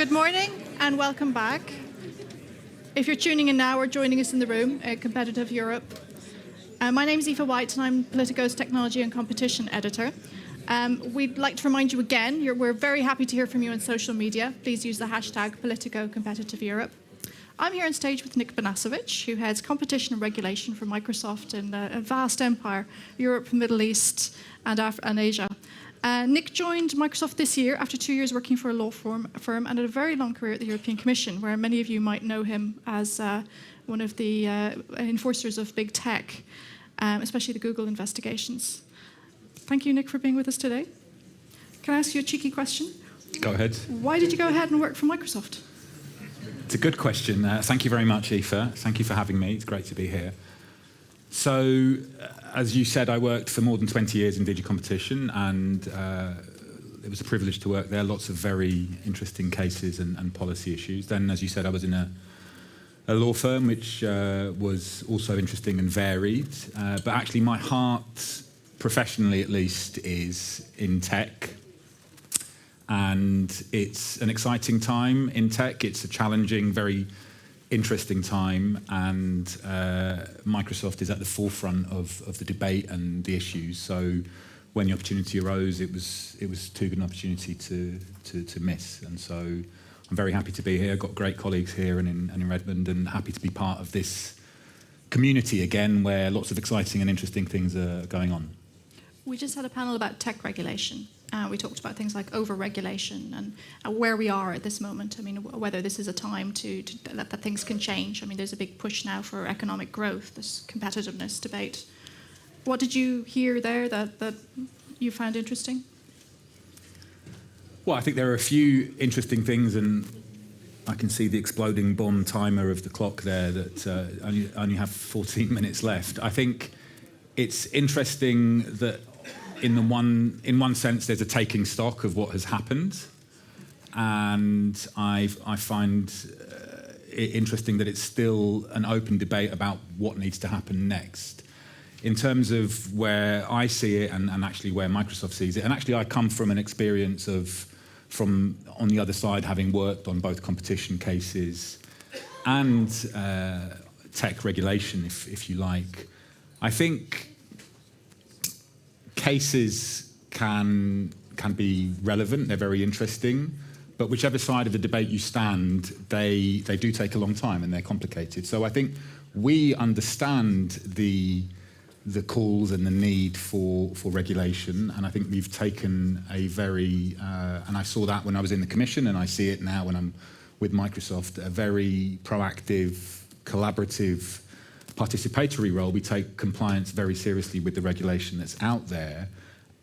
Good morning and welcome back. If you're tuning in now or joining us in the room at Competitive Europe, my name is Aoife White and I'm Politico's Technology and Competition Editor. We'd like to remind you again, we're very happy to hear from you on social media. Please use the hashtag Politico Competitive Europe. I'm here on stage with Nick Banasovic, who heads competition and regulation for Microsoft in a vast empire, Europe, Middle East, and Asia. Nick joined Microsoft this year after 2 years working for a law firm and had a very long career at the European Commission, where many of you might know him as one of the enforcers of big tech, especially the Google investigations. Thank you, Nick, for being with us today. Can I ask you a cheeky question? Go ahead. Why did you go ahead and work for Microsoft? It's a good question. Thank you very much, Aoife. Thank you for having me. It's great to be here. So, as you said, I worked for more than 20 years in DG Competition, and it was a privilege to work there. Lots of very interesting cases and policy issues. Then, as you said, I was in a law firm, which was also interesting and varied. But actually, my heart, professionally at least, is in tech. And it's an exciting time in tech. It's a challenging, very interesting time, and Microsoft is at the forefront of the debate and the issues. So when the opportunity arose, it was too good an opportunity to miss. And so I'm very happy to be here. I've got great colleagues here and in Redmond, and happy to be part of this community again, where lots of exciting and interesting things are going on. We just had a panel about tech regulation. We talked about things like over-regulation and where we are at this moment. I mean, whether this is a time that things can change. I mean, there's a big push now for economic growth, this competitiveness debate. What did you hear there that you found interesting? Well, I think there are a few interesting things, and I can see the exploding bomb timer of the clock there that only have 14 minutes left. I think it's interesting that in one sense, there's a taking stock of what has happened, and I find it interesting that it's still an open debate about what needs to happen next. In terms of where I see it and actually where Microsoft sees it, and actually I come from an experience from on the other side, having worked on both competition cases and tech regulation, if you like. I think cases can be relevant, they're very interesting, but whichever side of the debate you stand, they do take a long time and they're complicated. So I think we understand the calls and the need for regulation, and I think we've taken a very, and I saw that when I was in the Commission, and I see it now when I'm with Microsoft, a very proactive, collaborative, participatory role. We take compliance very seriously with the regulation that's out there.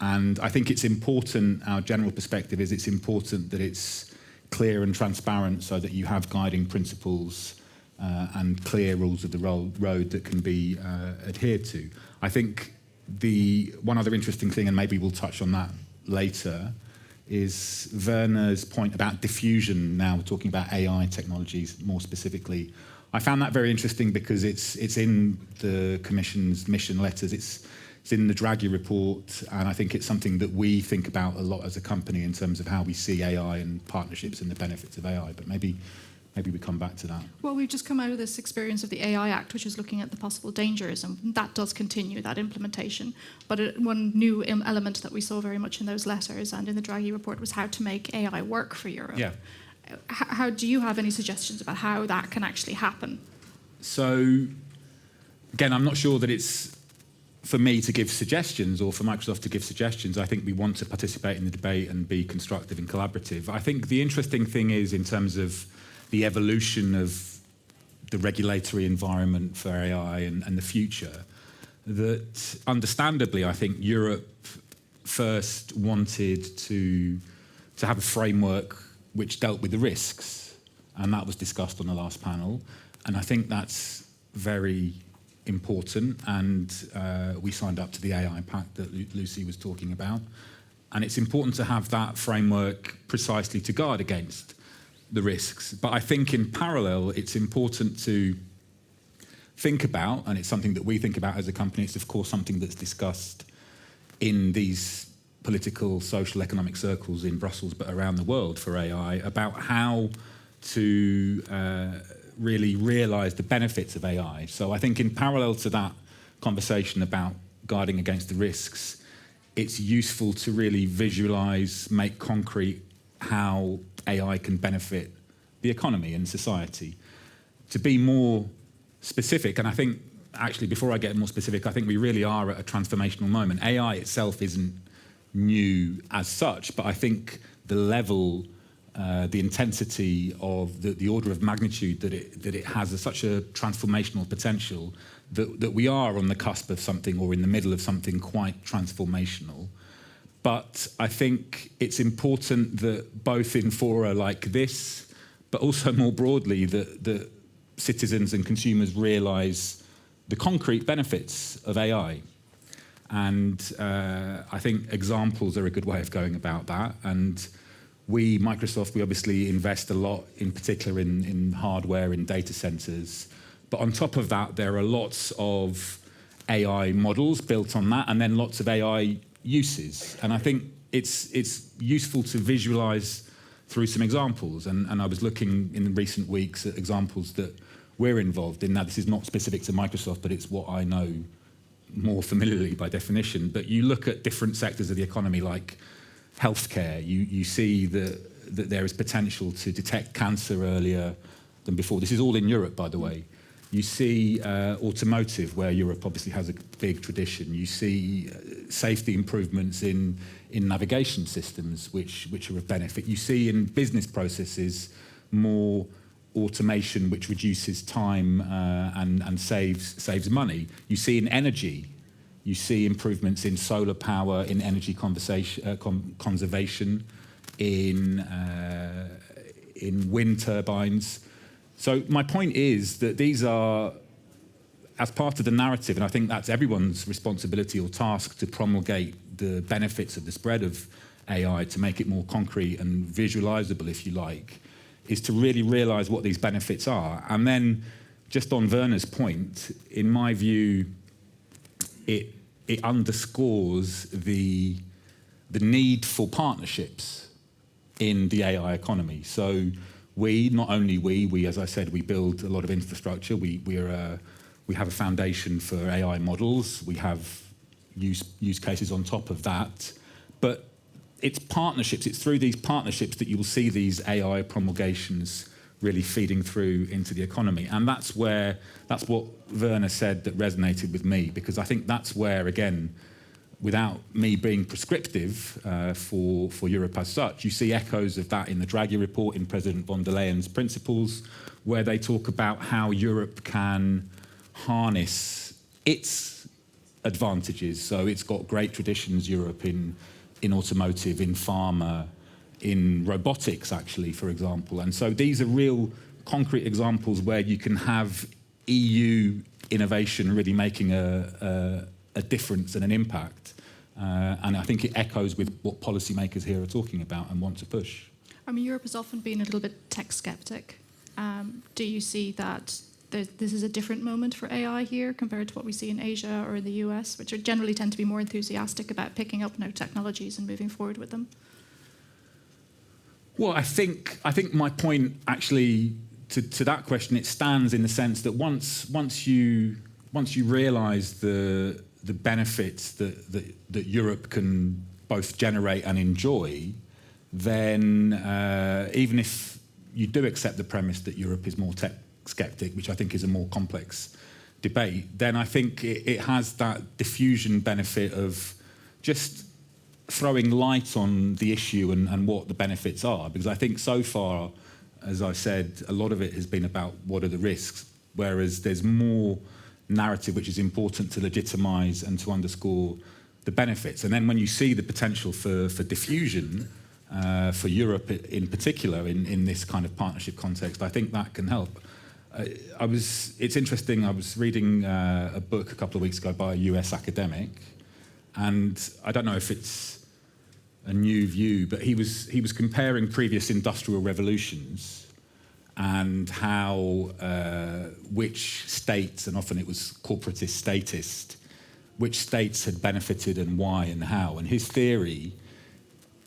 And I think it's important, our general perspective is it's important that it's clear and transparent so that you have guiding principles and clear rules of the road that can be adhered to. I think the one other interesting thing, and maybe we'll touch on that later, is Werner's point about diffusion. Now we're talking about AI technologies more specifically. I found that very interesting because it's in the Commission's mission letters, it's in the Draghi report, and I think it's something that we think about a lot as a company in terms of how we see AI and partnerships and the benefits of AI, but maybe we come back to that. Well, we've just come out of this experience of the AI Act, which is looking at the possible dangers, and that does continue, that implementation. But one new element that we saw very much in those letters and in the Draghi report was how to make AI work for Europe. Yeah. How do you have any suggestions about how that can actually happen? So, again, I'm not sure that it's for me to give suggestions or for Microsoft to give suggestions. I think we want to participate in the debate and be constructive and collaborative. I think the interesting thing is in terms of the evolution of the regulatory environment for AI and the future, that understandably, I think Europe first wanted to have a framework which dealt with the risks, and that was discussed on the last panel. And I think that's very important, and we signed up to the AI Pact that Lucy was talking about. And it's important to have that framework precisely to guard against the risks. But I think in parallel, it's important to think about, and it's something that we think about as a company, it's of course something that's discussed in these political, social, economic circles in Brussels, but around the world for AI, about how to really realise the benefits of AI. So I think in parallel to that conversation about guarding against the risks, it's useful to really visualise, make concrete how AI can benefit the economy and society. To be more specific, and I think actually before I get more specific, I think we really are at a transformational moment. AI itself isn't new as such, but I think the level, the intensity of the order of magnitude that it has such a transformational potential that we are on the cusp of something or in the middle of something quite transformational. But I think it's important that both in fora like this, but also more broadly, that citizens and consumers realise the concrete benefits of AI. And I think examples are a good way of going about that. And we, Microsoft, we obviously invest a lot, in particular in hardware, in data centres. But on top of that, there are lots of AI models built on that, and then lots of AI uses. And I think it's useful to visualise through some examples. And I was looking in recent weeks at examples that we're involved in. Now, this is not specific to Microsoft, but it's what I know more familiarly by definition. But you look at different sectors of the economy, like healthcare, you see that there is potential to detect cancer earlier than before. This is all in Europe, by the way. You see automotive, where Europe obviously has a big tradition. You see safety improvements in navigation systems, which are of benefit. You see in business processes more automation, which reduces time and saves money. You see in energy, you see improvements in solar power, in energy conservation, in wind turbines. So my point is that these are, as part of the narrative, and I think that's everyone's responsibility or task to promulgate the benefits of the spread of AI, to make it more concrete and visualizable, if you like, is to really realize what these benefits are. And then, just on Werner's point, in my view, it underscores the need for partnerships in the AI economy. So not only we, as I said, we build a lot of infrastructure. We have a foundation for AI models. We have use cases on top of that. But it's partnerships. It's through these partnerships that you will see these AI promulgations really feeding through into the economy. And that's what Werner said that resonated with me, because I think that's where, again, without me being prescriptive for Europe as such, you see echoes of that in the Draghi report, in President von der Leyen's principles, where they talk about how Europe can harness its advantages. So it's got great traditions, Europe, in automotive, in pharma, in robotics, actually, for example. And so these are real concrete examples where you can have EU innovation really making a difference and an impact. And I think it echoes with what policymakers here are talking about and want to push. I mean, Europe has often been a little bit tech skeptic. Do you see that this is a different moment for AI here compared to what we see in Asia or in the US, which generally tend to be more enthusiastic about picking up new technologies and moving forward with them? Well, I think my point actually to that question, it stands in the sense that once you realise the benefits that Europe can both generate and enjoy, then even if you do accept the premise that Europe is more tech skeptic, which I think is a more complex debate, then I think it has that diffusion benefit of just throwing light on the issue and what the benefits are. Because I think so far, as I said, a lot of it has been about what are the risks, whereas there's more narrative which is important to legitimise and to underscore the benefits. And then when you see the potential for diffusion, for Europe in particular, in this kind of partnership context, I think that can help. It's interesting, I was reading a book a couple of weeks ago by a US academic, and I don't know if it's a new view, but he was comparing previous industrial revolutions and how which states, and often it was corporatist, statist, which states had benefited and why and how. And his theory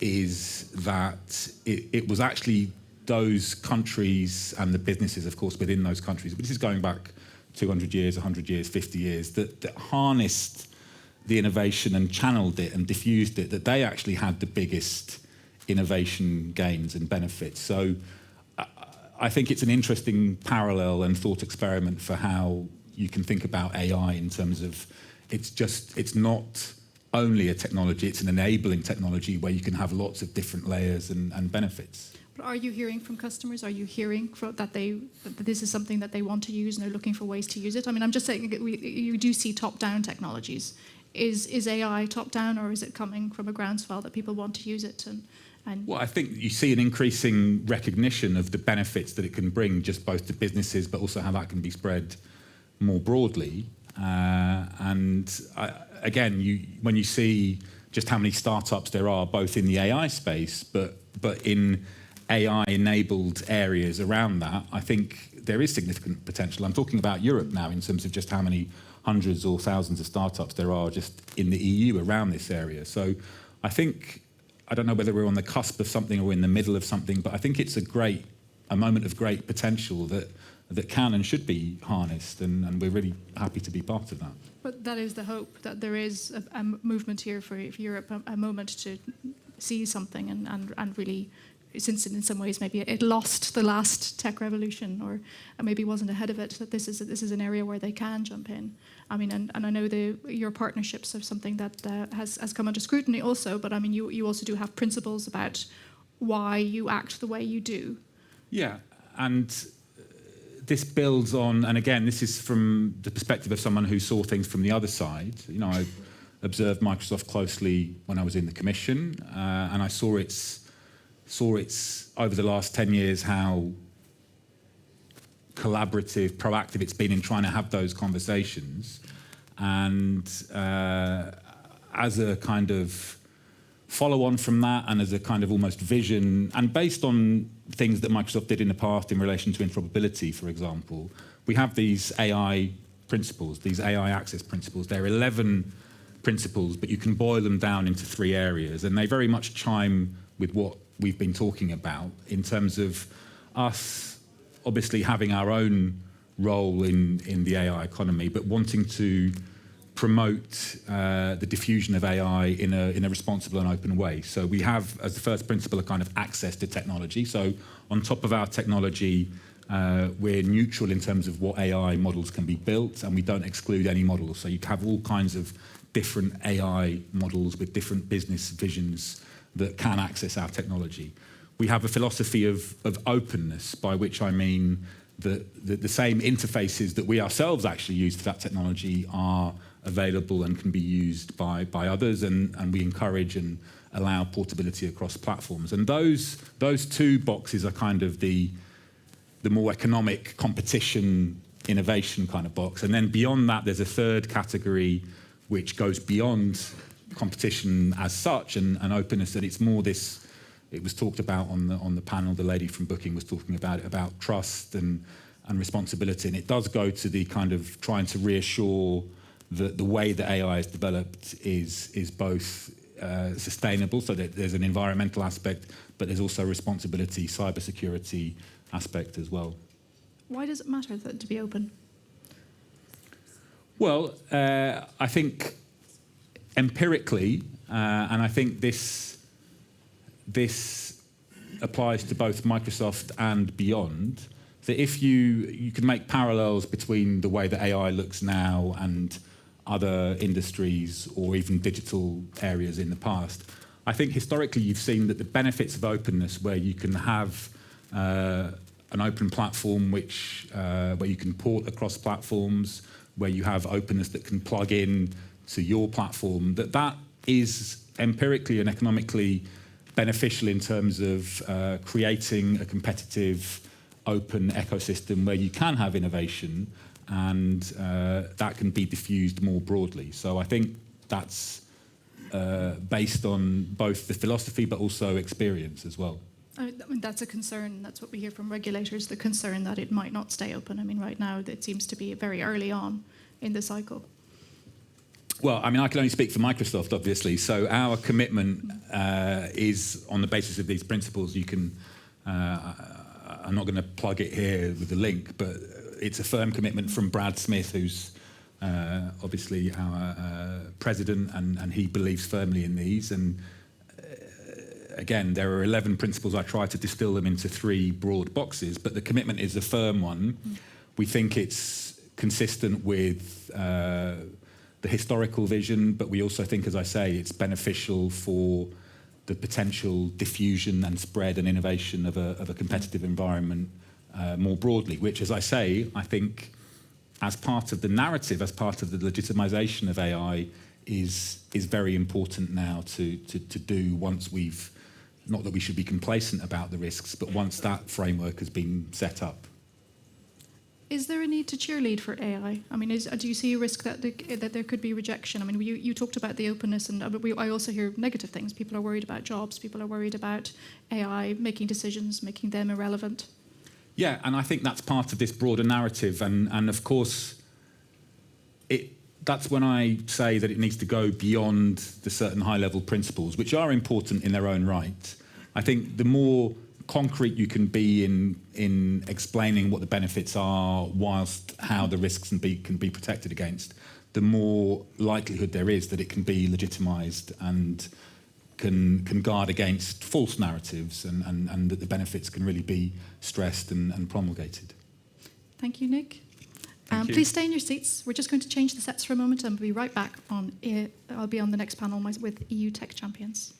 is that it was actually those countries and the businesses, of course, within those countries, but this is going back 200 years, 100 years, 50 years, that harnessed the innovation and channeled it and diffused it, that they actually had the biggest innovation gains and benefits. So I think it's an interesting parallel and thought experiment for how you can think about AI in terms of it's not only a technology, it's an enabling technology where you can have lots of different layers and benefits. But are you hearing from customers? Are you hearing that this is something that they want to use and they're looking for ways to use it? I mean, I'm just saying you do see top-down technologies. Is AI top-down, or is it coming from a groundswell that people want to use it? Well, I think you see an increasing recognition of the benefits that it can bring, just both to businesses, but also how that can be spread more broadly. When you see just how many startups there are, both in the AI space, but in AI-enabled areas around that, I think there is significant potential. I'm talking about Europe now in terms of just how many hundreds or thousands of startups there are just in the EU around this area. So I think, I don't know whether we're on the cusp of something or in the middle of something, but I think it's a moment of great potential that can and should be harnessed, and we're really happy to be part of that. But that is the hope, that there is a movement here for Europe, a moment to see something and really, since in some ways maybe it lost the last tech revolution or maybe wasn't ahead of it, that this is an area where they can jump in. I mean, and I know your partnerships are something that has come under scrutiny also, but I mean, you also do have principles about why you act the way you do. Yeah, and this builds on, and again, this is from the perspective of someone who saw things from the other side. You know, I observed Microsoft closely when I was in the Commission, and I saw its over the last 10 years how collaborative, proactive it's been in trying to have those conversations. And as a kind of follow-on from that, and as a kind of almost vision, and based on things that Microsoft did in the past in relation to interoperability, for example, we have these AI principles, these AI access principles. There are 11 principles, but you can boil them down into 3 areas, and they very much chime with what we've been talking about in terms of us obviously having our own role in the AI economy, but wanting to promote the diffusion of AI in a responsible and open way. So we have, as the first principle, a kind of access to technology. So on top of our technology, we're neutral in terms of what AI models can be built, and we don't exclude any models. So you have all kinds of different AI models with different business visions that can access our technology. We have a philosophy of openness, by which I mean that the same interfaces that we ourselves actually use for that technology are available and can be used by others, and we encourage and allow portability across platforms. And those 2 boxes are kind of the more economic competition innovation kind of box. And then beyond that, there's a 3rd category which goes beyond competition as such and openness, that it's more this, it was talked about on the panel, the lady from Booking was talking about trust and responsibility, and it does go to the kind of trying to reassure that the way that AI is developed is both sustainable, so that there's an environmental aspect, but there's also responsibility, cybersecurity aspect as well. Why does it matter to be open? Well, I think empirically, and I think this applies to both Microsoft and beyond, that if you can make parallels between the way that AI looks now and other industries or even digital areas in the past, I think historically you've seen that the benefits of openness, where you can have an open platform where you can port across platforms, where you have openness that can plug in to your platform, that is empirically and economically beneficial in terms of creating a competitive, open ecosystem where you can have innovation, and that can be diffused more broadly. So I think that's based on both the philosophy but also experience as well. I mean, that's a concern. That's what we hear from regulators, the concern that it might not stay open. I mean, right now it seems to be very early on in the cycle. Well, I mean, I can only speak for Microsoft, obviously. So our commitment is on the basis of these principles. You can, I'm not going to plug it here with the link, but it's a firm commitment from Brad Smith, who's obviously our president, and he believes firmly in these. And again, there are 11 principles. I try to distill them into 3 broad boxes, but the commitment is a firm one. We think it's consistent with the historical vision, but we also think, as I say, it's beneficial for the potential diffusion and spread and innovation of a competitive environment more broadly, which, as I say, I think as part of the narrative, as part of the legitimization of AI, is very important now to do once we've, not that we should be complacent about the risks, but once that framework has been set up. Is there a need to cheerlead for AI? I mean, do you see a risk that there could be rejection? I mean, you talked about the openness, and I also hear negative things. People are worried about jobs. People are worried about AI making decisions, making them irrelevant. Yeah, and I think that's part of this broader narrative. And of course, that's when I say that it needs to go beyond the certain high-level principles, which are important in their own right. I think the more concrete you can be in explaining what the benefits are, whilst how the risks can be protected against, the more likelihood there is that it can be legitimised and can guard against false narratives, and that the benefits can really be stressed and promulgated. Thank you, Nick. Thank you. Please stay in your seats. We're just going to change the sets for a moment, and we'll be right back on. I'll be on the next panel with EU Tech Champions.